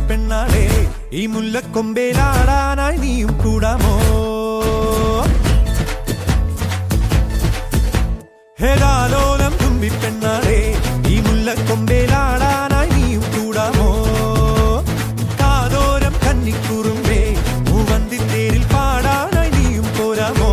പെണ്ണാളെ ഈ മുല്ലക്കൊമ്പേലാടാനായി നീയും കൂടാമോ? ഹേതാലോലം തുമ്പി പെണ്ണാളെ ഈ മുല്ലക്കൊമ്പേലാടാനായി നീയും കൂടാമോ? കാതോരം കന്നിക്കുറുമ്പേ മൂവന്തിത്തേരിൽ പാടാനായി നീയും പോരാമോ?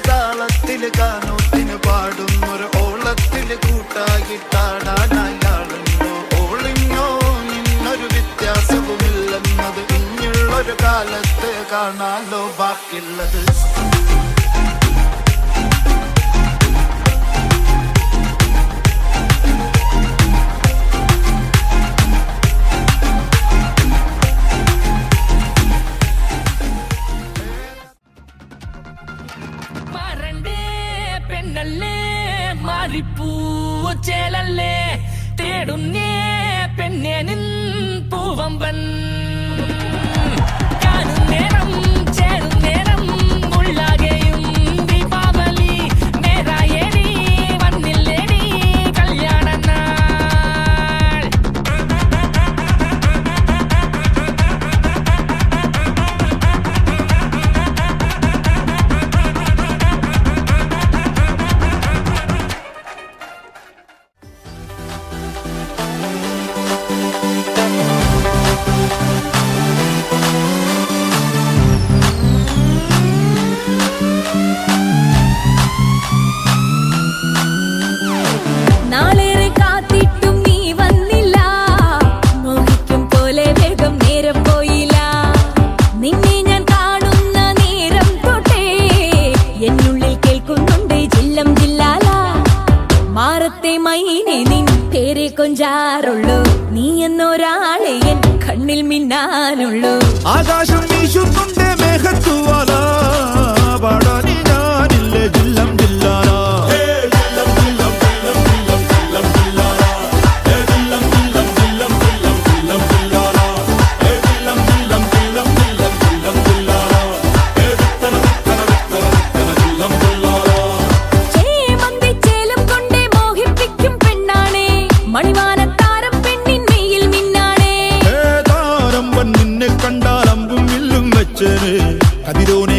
താളത്തില് ഗാനത്തിന് പാടുന്നൊരു ഓളത്തില് കൂട്ടായിട്ടാടാനായാളുണ്ടോ? ഓളിഞ്ഞോ നിന്നൊരു വ്യത്യാസവുമില്ലെന്നത് ഇനിയുള്ളൊരു കാലത്ത് കാണാലോ ബാക്കിയുള്ളത്. പെണ്ണല്ലേ മാറിപ്പൂച്ചേലല്ലേ തേടുന്നേ പെണ്ണേ നിൻ പൂവമ്പൻ കാണും നേരം ചേരും നേരം ഉള്ളാകെയും ദീപാവലി നേരായേരി വന്നില്ലേടി കല്യാണ നാൾ. കൊഞ്ചാറുള്ളൂ നീ എന്നൊരാളെ എൻ കണ്ണിൽ മിന്നാനുള്ളൂ. ആകാശം വീശുന്നുണ്ട് മേഘത്തുവാല പാടാനി ഞാനില്ലേ ജില്ലം ജില്ലാല. കണ്ടാലമ്പും വില്ലും വെച്ചേനെ കതിരോനെ